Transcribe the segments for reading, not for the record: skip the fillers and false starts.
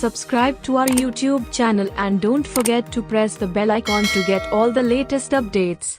subscribe to our YouTube channel and don't forget to press the bell icon to get all the latest updates.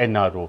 NRO,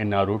NRO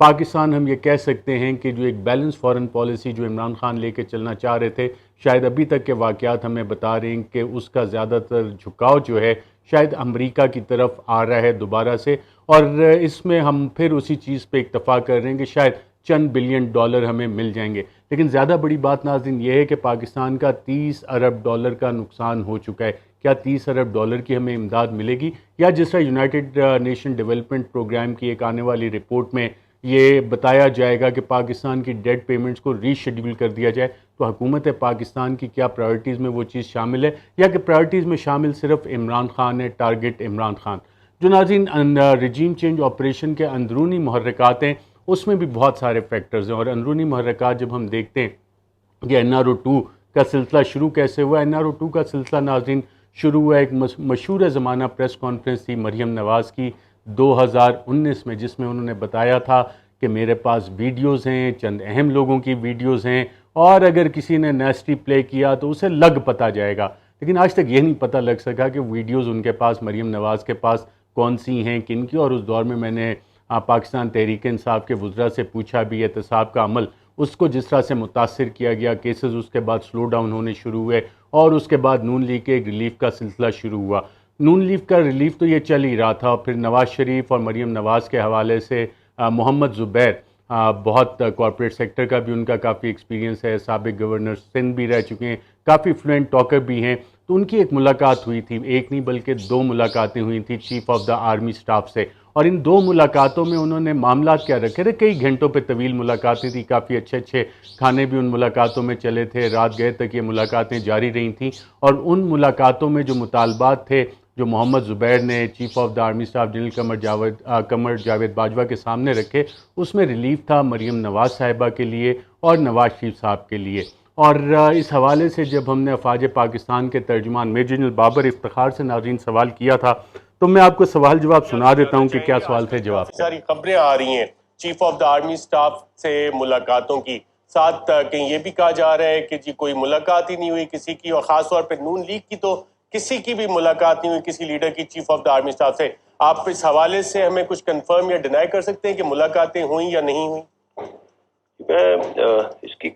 Pakistan ہم یہ کہہ سکتے ہیں کہ جو ایک بیلنس فارن پالیسی جو عمران خان لے کے چلنا چاہ رہے تھے، شاید ابھی تک کے واقعات ہمیں بتا رہے ہیں کہ اس کا زیادہ تر جھکاؤ جو ہے شاید امریکہ کی طرف آ رہا ہے دوبارہ سے، اور اس میں ہم پھر اسی چیز پہ اکتفا کر رہے ہیں کہ شاید چند بلین ڈالر ہمیں مل جائیں گے۔ لیکن زیادہ بڑی بات ناظرین یہ ہے کہ پاکستان کا 30 ارب ڈالر کا نقصان ہو چکا ہے۔ کیا 30 ارب ڈالر کی ہمیں امداد ملے گی، یا جس طرح یونائٹڈ نیشن ڈیولپمنٹ پروگرام کی ایک آنے والی رپورٹ میں یہ بتایا جائے گا کہ پاکستان کی ڈیٹ پیمنٹس کو ری شیڈیول کر دیا جائے، تو حکومت پاکستان کی کیا پرائرٹیز میں وہ چیز شامل ہے، یا کہ پرائرٹیز میں شامل صرف عمران خان ہے، ٹارگٹ عمران خان؟ جو ناظرین رجیم چینج آپریشن کے اندرونی محرکات ہیں، اس میں بھی بہت سارے فیکٹرز ہیں، اور اندرونی محرکات جب ہم دیکھتے ہیں کہ NRO2 کا سلسلہ شروع کیسے ہوا۔ NRO2 کا سلسلہ ناظرین شروع ہوا ایک مشہور زمانہ پریس کانفرنس تھی مریم نواز کی 2019 میں، جس میں انہوں نے بتایا تھا کہ میرے پاس ویڈیوز ہیں، چند اہم لوگوں کی ویڈیوز ہیں، اور اگر کسی نے نیسٹی پلے کیا تو اسے لگ پتہ جائے گا۔ لیکن آج تک یہ نہیں پتہ لگ سکا کہ ویڈیوز ان کے پاس، مریم نواز کے پاس کون سی ہیں، کن کی، اور اس دور میں میں نے پاکستان تحریک انصاف کے وزراء سے پوچھا بھی، احتساب کا عمل اس کو جس طرح سے متاثر کیا گیا، کیسز اس کے بعد سلو ڈاؤن ہونے شروع ہوئے، اور اس کے بعد نون لیگ کے ایک ریلیف کا سلسلہ شروع ہوا۔ نون لیگ کا ریلیف تو یہ چل ہی رہا تھا، پھر نواز شریف اور مریم نواز کے حوالے سے محمد زبیر، بہت کارپوریٹ سیکٹر کا بھی ان کا کافی ایکسپیرینس ہے، سابق گورنر سندھ بھی رہ چکے ہیں، کافی فلوئنٹ ٹاکر بھی ہیں، تو ان کی ایک ملاقات ہوئی تھی، ایک نہیں بلکہ 2 ملاقاتیں ہوئی تھیں chief of the army staff سے، اور ان 2 ملاقاتوں میں انہوں نے معاملات کیا رکھے تھے، کئی گھنٹوں پہ طویل ملاقاتیں تھیں، کافی اچھے کھانے بھی ان ملاقاتوں میں چلے تھے، رات گئے تک یہ ملاقاتیں جاری رہی تھیں، اور ان ملاقاتوں میں جو مطالبات تھے جو محمد زبیر نے chief of the army staff general Qamar Javed Bajwa کے سامنے رکھے، اس میں ریلیف تھا مریم نواز صاحبہ کے لیے اور نواز شریف صاحب کے لیے۔ اور اس حوالے سے جب ہم نے افواج پاکستان کے ترجمان میجر جنرل بابر افتخار سے ناظرین سوال کیا تھا، تو میں آپ کو سوال جواب سنا دیتا ہوں کہ کیا سوال تھے، جواب۔ ساری خبریں آ رہی ہیں chief of the army staff سے ملاقاتوں کی، ساتھ کہیں یہ بھی کہا جا رہا ہے کہ جی کوئی ملاقات ہی نہیں ہوئی کسی کی، اور خاص طور پہ نون لیگ کی تو کسی کی بھی ملاقات نہیں ہوئی کسی لیڈر کی chief of the army staff سے۔ آپ اس حوالے سے ہمیں کچھ کنفرم یا ڈینائی کر سکتے ہیں کہ ملاقاتیں ہوئیں یا نہیں ہوئیں؟ میں اس کی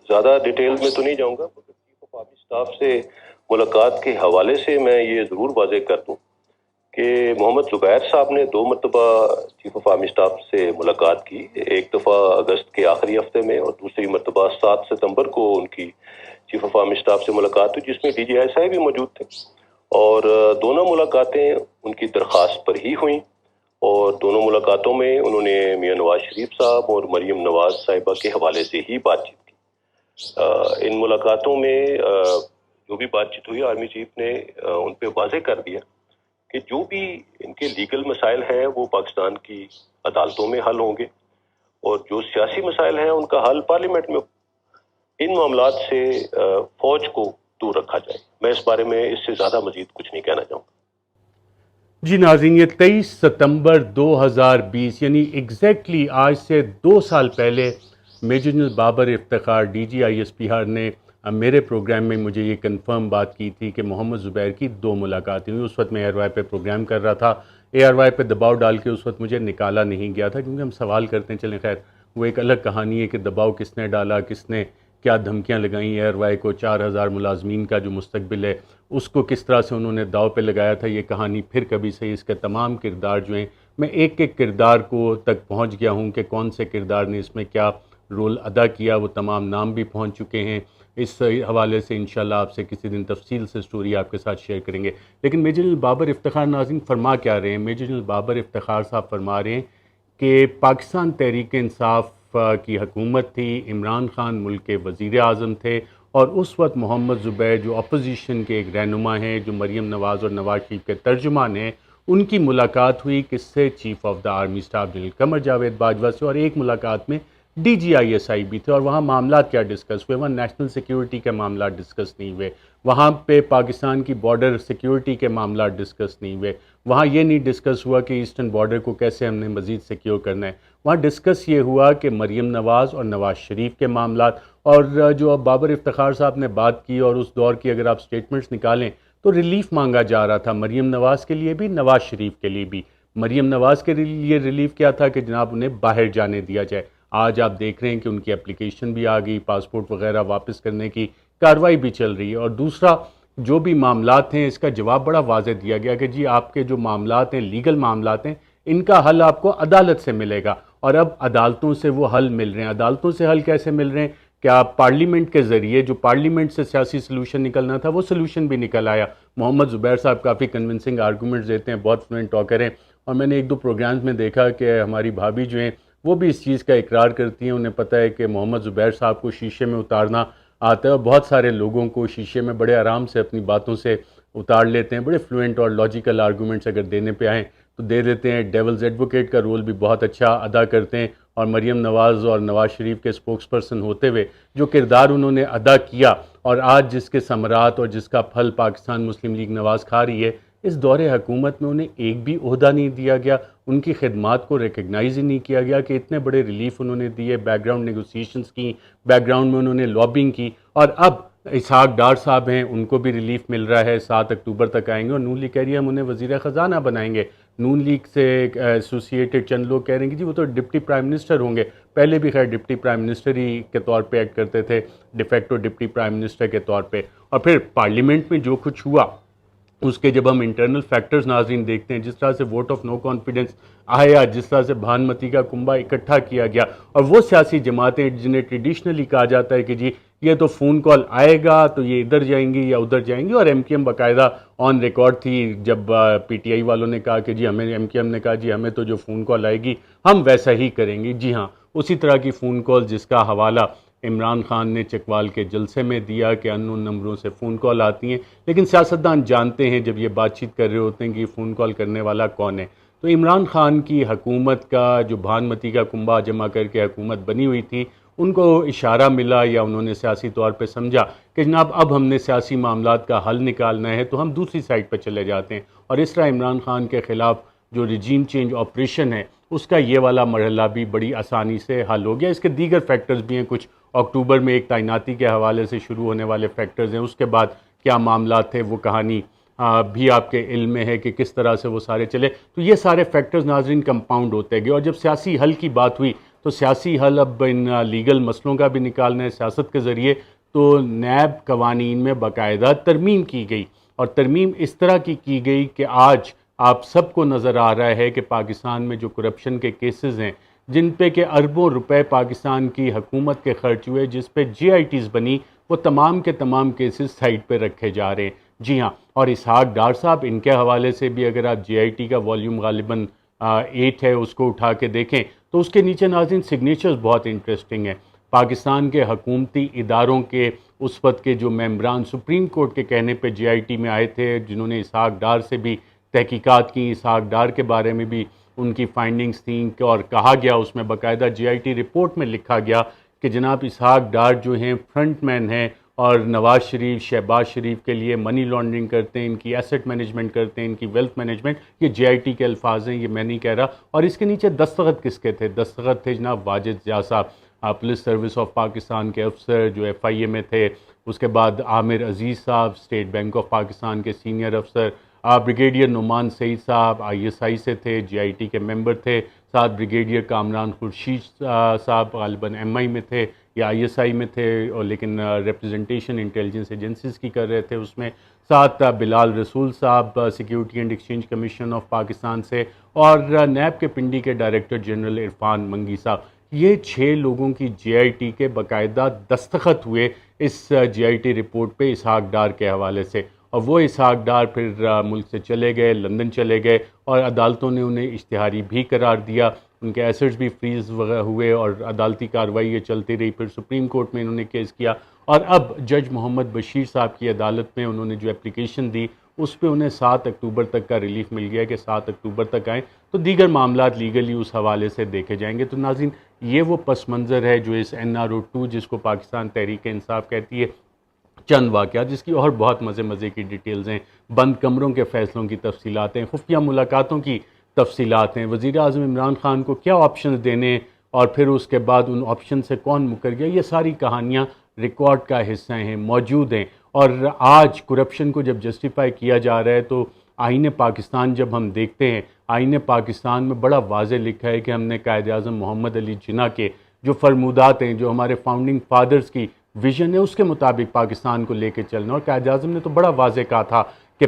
زیادہ ڈیٹیل میں تو نہیں جاؤں گا، مگر چیف آف آرمی سٹاف سے ملاقات کے حوالے سے میں یہ ضرور واضح کر دوں کہ محمد زبیر صاحب نے 2 مرتبہ چیف آف آرمی سٹاف سے ملاقات کی، ایک دفعہ اگست کے آخری ہفتے میں، اور دوسری مرتبہ 7 ستمبر کو ان کی چیف آف آرمی سٹاف سے ملاقات ہوئی، جس میں DGI بھی موجود تھے، اور دونوں ملاقاتیں ان کی درخواست پر ہی ہوئیں، اور دونوں ملاقاتوں میں انہوں نے میاں نواز شریف صاحب اور مریم نواز صاحبہ کے حوالے سے ہی بات چیت کی۔ ان ملاقاتوں میں جو بھی بات چیت ہوئی، آرمی چیف نے ان پہ واضح کر دیا کہ جو بھی ان کے لیگل مسائل ہیں وہ پاکستان کی عدالتوں میں حل ہوں گے، اور جو سیاسی مسائل ہیں ان کا حل پارلیمنٹ میں، ان معاملات سے فوج کو دور رکھا جائے۔ میں اس بارے میں اس سے زیادہ مزید کچھ نہیں کہنا چاہوں گا۔ جی ناظرین، یہ 23 ستمبر 2020 یعنی ایگزیکٹلی آج سے 2 سال پہلے major general Babar Iftikhar DGISPR نے میرے پروگرام میں مجھے یہ کنفرم بات کی تھی کہ محمد زبیر کی 2 ملاقاتیں ہوئی۔ اس وقت میں ARY پہ پروگرام کر رہا تھا، ARY پہ دباؤ ڈال کے اس وقت مجھے نکالا نہیں گیا تھا، کیونکہ ہم سوال کرتے ہیں، چلیں خیر وہ ایک الگ کہانی ہے کہ دباؤ کس نے ڈالا، کس نے کیا دھمکیاں لگائیں ARY کو، 4000 ملازمین کا جو مستقبل ہے اس کو کس طرح سے انہوں نے داؤ پہ لگایا تھا، یہ کہانی پھر کبھی صحیح۔ اس کے تمام کردار جو ہیں، میں ایک کردار کو تک پہنچ گیا ہوں کہ کون سے کردار نے اس میں کیا رول ادا کیا، وہ تمام نام بھی پہنچ چکے ہیں۔ اس حوالے سے انشاءاللہ آپ سے کسی دن تفصیل سے سٹوری آپ کے ساتھ شیئر کریں گے۔ لیکن میجر جنرل بابر افتخار ناظرین فرما کیا رہے ہیں؟ میجر جنرل بابر افتخار صاحب فرما رہے ہیں کہ پاکستان تحریک انصاف کی حکومت تھی، عمران خان ملک کے وزیر اعظم تھے، اور اس وقت محمد زبیر جو اپوزیشن کے ایک رہنما ہیں، جو مریم نواز اور نواز شریف کے ترجمان ہیں، ان کی ملاقات ہوئی کس سے؟ Chief of the army staff general Qamar Javed Bajwa سے، اور ایک ملاقات میں DGISI بھی تھے، اور وہاں معاملات کیا ڈسکس ہوئے؟ وہاں نیشنل سیکیورٹی کے معاملات ڈسکس نہیں ہوئے، وہاں پہ پاکستان کی بارڈر سیکیورٹی کے معاملات ڈسکس نہیں ہوئے، وہاں یہ نہیں ڈسکس ہوا کہ ایسٹرن بارڈر کو کیسے ہم نے مزید سیکیور کرنا ہے، وہاں ڈسکس یہ ہوا کہ مریم نواز اور نواز شریف کے معاملات، اور جو اب بابر افتخار صاحب نے بات کی اور اس دور کی اگر آپ سٹیٹمنٹس نکالیں تو ریلیف مانگا جا رہا تھا مریم نواز کے لیے بھی، نواز شریف کے لیے بھی۔ مریم نواز کے لیے ریلیف کیا تھا کہ جناب انہیں باہر جانے دیا جائے. آج آپ دیکھ رہے ہیں کہ ان کی اپلیکیشن بھی آ گئی, پاسپورٹ وغیرہ واپس کرنے کی کارروائی بھی چل رہی ہے. اور دوسرا جو بھی معاملات ہیں اس کا جواب بڑا واضح دیا گیا کہ جی آپ کے جو معاملات ہیں, لیگل معاملات ہیں, ان کا حل آپ کو عدالت سے ملے گا. اور اب عدالتوں سے وہ حل مل رہے ہیں. عدالتوں سے حل کیسے مل رہے ہیں کہ آپ پارلیمنٹ کے ذریعے, جو پارلیمنٹ سے سیاسی سلوشن نکلنا تھا وہ سلوشن بھی نکل آیا. محمد زبیر صاحب کافی کنونسنگ آرگومنٹس دیتے ہیں, بہت فلوئنٹ ٹاکر ہیں, اور میں نے ایک دو پروگرامز میں دیکھا کہ ہماری بھابھی جو ہیں وہ بھی اس چیز کا اقرار کرتی ہیں. انہیں پتہ ہے کہ محمد زبیر صاحب کو شیشے میں اتارنا آتا ہے, اور بہت سارے لوگوں کو شیشے میں بڑے آرام سے اپنی باتوں سے اتار لیتے ہیں. بڑے فلوئنٹ اور لاجیکل آرگومنٹس اگر دینے پہ آئیں تو دے دیتے ہیں. ڈیولز ایڈوکیٹ کا رول بھی بہت اچھا ادا کرتے ہیں, اور مریم نواز اور نواز شریف کے اسپوکس پرسن ہوتے ہوئے جو کردار انہوں نے ادا کیا, اور آج جس کے ثمرات اور جس کا پھل پاکستان مسلم لیگ نواز کھا رہی ہے, اس دور حکومت میں انہیں ایک بھی عہدہ نہیں دیا گیا, ان کی خدمات کو ریکگنائز ہی نہیں کیا گیا کہ اتنے بڑے ریلیف انہوں نے دیے, بیک گراؤنڈ نیگوسیشنز کی, بیک گراؤنڈ میں انہوں نے لابنگ کی. اور اب اسحاق ڈار صاحب ہیں, ان کو بھی ریلیف مل رہا ہے, 7 اکتوبر تک آئیں گے, اور نون لیگ کہہ رہی ہے ہم انہیں وزیر خزانہ بنائیں گے. نون لیگ سے ایسوسیٹڈ چند لوگ کہہ رہے ہیں کہ جی وہ تو ڈپٹی پرائم منسٹر ہوں گے. پہلے بھی خیر ڈپٹی پرائم منسٹر ہی کے طور پہ ایکٹ کرتے تھے, ڈیفیکٹو ڈپٹی پرائم منسٹر کے طور پہ. اور پھر پارلیمنٹ میں جو کچھ ہوا اس کے جب ہم انٹرنل فیکٹرز ناظرین دیکھتے ہیں, جس طرح سے ووٹ آف نو کانفیڈنس آیا, جس طرح سے بھانمتی کا کنبہ اکٹھا کیا گیا, اور وہ سیاسی جماعتیں جنہیں ٹریڈیشنلی کہا جاتا ہے کہ جی یہ تو فون کال آئے گا تو یہ ادھر جائیں گی یا ادھر جائیں گی, اور ایم کیو ایم باقاعدہ آن ریکارڈ تھی جب پی ٹی آئی والوں نے کہا کہ جی ہمیں, ایم کیو ایم نے کہا جی ہمیں تو جو فون کال آئے گی ہم ویسا ہی کریں گے. جی ہاں, اسی طرح کی فون کال جس کا حوالہ عمران خان نے چکوال کے جلسے میں دیا کہ ان نمبروں سے فون کال آتی ہیں, لیکن سیاستدان جانتے ہیں جب یہ بات چیت کر رہے ہوتے ہیں کہ یہ فون کال کرنے والا کون ہے. تو عمران خان کی حکومت کا جو بھانمتی کا کنبہ جمع کر کے حکومت بنی ہوئی تھی, ان کو اشارہ ملا یا انہوں نے سیاسی طور پہ سمجھا کہ جناب اب ہم نے سیاسی معاملات کا حل نکالنا ہے تو ہم دوسری سائڈ پہ چلے جاتے ہیں. اور اس طرح عمران خان کے خلاف جو ریجیم چینج آپریشن ہے اس کا یہ والا مرحلہ بھی بڑی آسانی سے حل ہو گیا. اس کے دیگر فیکٹرز بھی ہیں, کچھ اکتوبر میں ایک تعیناتی کے حوالے سے شروع ہونے والے فیکٹرز ہیں, اس کے بعد کیا معاملات تھے وہ کہانی بھی آپ کے علم میں ہے کہ کس طرح سے وہ سارے چلے. تو یہ سارے فیکٹرز ناظرین کمپاؤنڈ ہوتے گئے, اور جب سیاسی حل کی بات ہوئی تو سیاسی حل اب ان لیگل مسئلوں کا بھی نکالنا ہے سیاست کے ذریعے. تو نیب قوانین میں باقاعدہ ترمیم کی گئی, اور ترمیم اس طرح کی گئی کہ آج آپ سب کو نظر آ رہا ہے کہ پاکستان میں جو کرپشن کے کیسز ہیں جن پہ کہ اربوں روپے پاکستان کی حکومت کے خرچ ہوئے, جس پہ جی آئی ٹیز بنی, وہ تمام کے تمام کیسز سائڈ پہ رکھے جا رہے ہیں. جی ہاں, اور اسحاق ڈار صاحب ان کے حوالے سے بھی اگر آپ جی آئی ٹی کا والیوم غالباً 8 ہے اس کو اٹھا کے دیکھیں تو اس کے نیچے ناظرین سگنیچرز بہت انٹرسٹنگ ہیں. پاکستان کے حکومتی اداروں کے اس وقت کے جو ممبران سپریم کورٹ کے کہنے پہ جی آئی ٹی میں آئے تھے, جنہوں نے اسحاق ڈار سے بھی تحقیقات کی, اسحاق ڈار کے بارے میں بھی ان کی فائنڈنگز تھیں, اور کہا گیا اس میں باقاعدہ جی آئی ٹی رپورٹ میں لکھا گیا کہ جناب اسحاق ڈار جو ہیں فرنٹ مین ہیں, اور نواز شریف, شہباز شریف کے لیے منی لانڈرنگ کرتے ہیں, ان کی ایسٹ مینجمنٹ کرتے ہیں, ان کی ویلتھ مینجمنٹ. یہ جی آئی ٹی کے الفاظ ہیں, یہ میں نہیں کہہ رہا. اور اس کے نیچے دستخط کس کے تھے؟ دستخط تھے جناب واجد ضیاء صاحب, پولیس سروس آف پاکستان کے افسر جو ایف آئی اے میں تھے. اس کے بعد عامر عزیز صاحب اسٹیٹ بینک آف پاکستان کے سینئر افسر, بریگیڈیئر نعمان سعید صاحب آئی ایس آئی سے تھے, جی آئی ٹی کے ممبر تھے. ساتھ بریگیڈیئر کامران خورشید صاحب غالباً ایم آئی میں تھے یا آئی ایس آئی میں تھے, اور لیکن ریپرزنٹیشن انٹیلیجنس ایجنسیز کی کر رہے تھے اس میں. ساتھ بلال رسول صاحب security and exchange commission of Pakistan سے, اور نیب کے پنڈی کے ڈائریکٹر جنرل عرفان منگی صاحب. یہ 6 لوگوں کی جی آئی ٹی کے باقاعدہ دستخط ہوئے اس جی آئی ٹی رپورٹ پہ اسحاق ڈار کے حوالے سے. اور وہ اسحاق ڈار پھر ملک سے چلے گئے, لندن چلے گئے, اور عدالتوں نے انہیں اشتہاری بھی قرار دیا, ان کے ایسٹس بھی فریز ہوئے, اور عدالتی کارروائی یہ چلتی رہی. پھر سپریم کورٹ میں انہوں نے کیس کیا, اور اب جج محمد بشیر صاحب کی عدالت میں انہوں نے جو اپلیکیشن دی اس پہ انہیں 7 اکتوبر تک کا ریلیف مل گیا کہ 7 اکتوبر تک آئیں تو دیگر معاملات لیگلی اس حوالے سے دیکھے جائیں گے. تو ناظرین یہ وہ پس منظر ہے جو اس NRO2 جس کو پاکستان تحریک انصاف کہتی ہے, چند واقعات جس کی اور بہت مزے کی ڈیٹیلز ہیں, بند کمروں کے فیصلوں کی تفصیلات ہیں, خفیہ ملاقاتوں کی تفصیلات ہیں, وزیر اعظم عمران خان کو کیا آپشنز دینے اور پھر اس کے بعد ان آپشن سے کون مکر گیا, یہ ساری کہانیاں ریکارڈ کا حصہ ہیں, موجود ہیں. اور آج کرپشن کو جب جسٹیفائی کیا جا رہا ہے تو آئین پاکستان جب ہم دیکھتے ہیں, آئین پاکستان میں بڑا واضح لکھا ہے کہ ہم نے قائد اعظم محمد علی جناح کے جو فرمودات ہیں، جو ہمارے فاؤنڈنگ فادرز کی ویژن ہے، اس کے مطابق پاکستان کو لے کے چلنا. اور قائد اعظم نے تو بڑا واضح کہا تھا کہ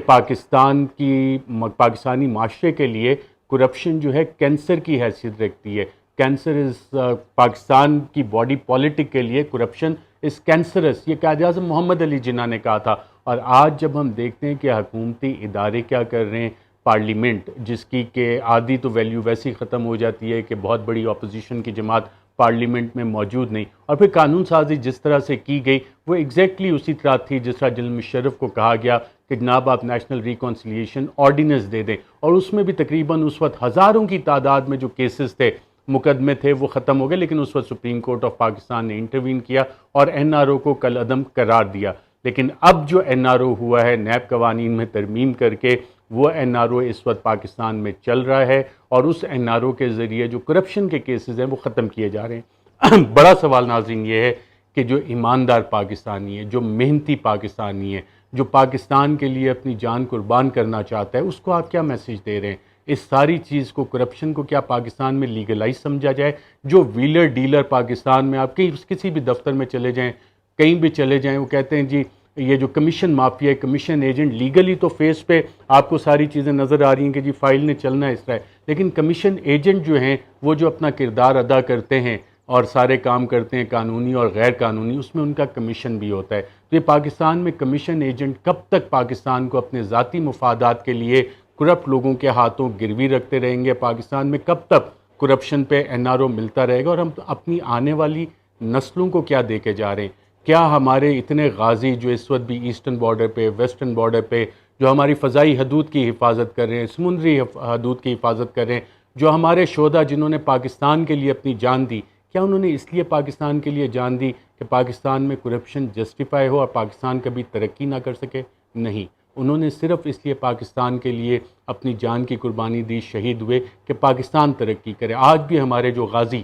پاکستانی معاشرے کے لیے کرپشن جو ہے کینسر کی حیثیت رکھتی ہے. کینسر از پاکستان کی باڈی پالیٹک کے لیے کرپشن از کینسرس، یہ قائد اعظم محمد علی جناح نے کہا تھا. اور آج جب ہم دیکھتے ہیں کہ حکومتی ادارے کیا کر رہے ہیں، پارلیمنٹ جس کی کہ آدھی تو ویلیو ویسی ختم ہو جاتی ہے کہ بہت بڑی اپوزیشن کی جماعت پارلیمنٹ میں موجود نہیں، اور پھر قانون سازی جس طرح سے کی گئی وہ ایگزیکٹلی اسی طرح تھی جس طرح جنرل مشرف کو کہا گیا کہ جناب آپ نیشنل ریکونسیلیشن آرڈیننس دے دیں، اور اس میں بھی تقریباً اس وقت ہزاروں کی تعداد میں جو کیسز تھے، مقدمے تھے، وہ ختم ہو گئے. لیکن اس وقت سپریم کورٹ آف پاکستان نے انٹروین کیا اور این آر او کو کل عدم قرار دیا. لیکن اب جو این آر او ہوا ہے نیب قوانین میں ترمیم کر کے، وہ این آر او اس وقت پاکستان میں چل رہا ہے، اور اس این آر او کے ذریعے جو کرپشن کے کیسز ہیں وہ ختم کیے جا رہے ہیں. بڑا سوال ناظرین یہ ہے کہ جو ایماندار پاکستانی ہے، جو محنتی پاکستانی ہے، جو پاکستان کے لیے اپنی جان قربان کرنا چاہتا ہے، اس کو آپ کیا میسج دے رہے ہیں؟ اس ساری چیز کو، کرپشن کو کیا پاکستان میں لیگلائز سمجھا جائے؟ جو ویلر ڈیلر پاکستان میں، آپ کسی بھی دفتر میں چلے جائیں، کہیں بھی چلے جائیں، وہ کہتے ہیں جی یہ جو کمیشن مافیا ہے، کمیشن ایجنٹ، لیگلی تو فیس پہ آپ کو ساری چیزیں نظر آ رہی ہیں کہ جی فائل نے چلنا ہے اس طرح، لیکن کمیشن ایجنٹ جو ہیں وہ جو اپنا کردار ادا کرتے ہیں اور سارے کام کرتے ہیں قانونی اور غیر قانونی، اس میں ان کا کمیشن بھی ہوتا ہے. تو یہ پاکستان میں کمیشن ایجنٹ کب تک پاکستان کو اپنے ذاتی مفادات کے لیے کرپٹ لوگوں کے ہاتھوں گروی رکھتے رہیں گے؟ پاکستان میں کب تک کرپشن پہ این آر او ملتا رہے گا؟ اور ہم اپنی آنے والی نسلوں کو کیا دے کے جا رہے ہیں؟ کیا ہمارے اتنے غازی جو اس وقت بھی ایسٹرن بارڈر پہ، ویسٹرن بارڈر پہ، جو ہماری فضائی حدود کی حفاظت کر رہے ہیں، سمندری حدود کی حفاظت کر رہے ہیں، جو ہمارے شہداء جنہوں نے پاکستان کے لیے اپنی جان دی، کیا انہوں نے اس لیے پاکستان کے لیے جان دی کہ پاکستان میں کرپشن جسٹیفائی ہو اور پاکستان کبھی ترقی نہ کر سکے؟ نہیں، انہوں نے صرف اس لیے پاکستان کے لیے اپنی جان کی قربانی دی، شہید ہوئے کہ پاکستان ترقی کرے. آج بھی ہمارے جو غازی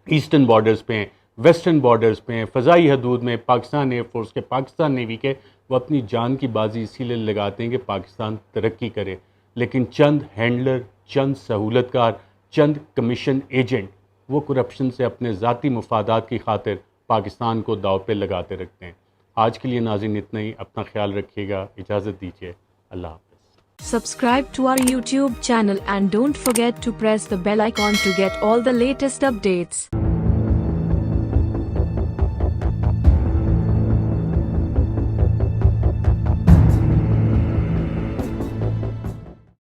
ایسٹرن بارڈرز پہ ہیں، ویسٹرن بارڈرز پہ ہیں، فضائی حدود میں، پاکستان ایئر فورس کے، پاکستان نیوی کے، وہ اپنی جان کی بازی اسی لیے لگاتے ہیں کہ پاکستان ترقی کرے. لیکن چند ہینڈلر، چند سہولت کار، چند کمیشن ایجنٹ، وہ کرپشن سے اپنے ذاتی مفادات کی خاطر پاکستان کو داؤ پہ لگاتے رکھتے ہیں. آج کے لیے ناظرین اتنا ہی. اپنا خیال رکھیے گا، اجازت دیجیے. اللہ حافظ. Subscribe to our YouTube channel and don't forget to press the bell icon to get all the latest updates.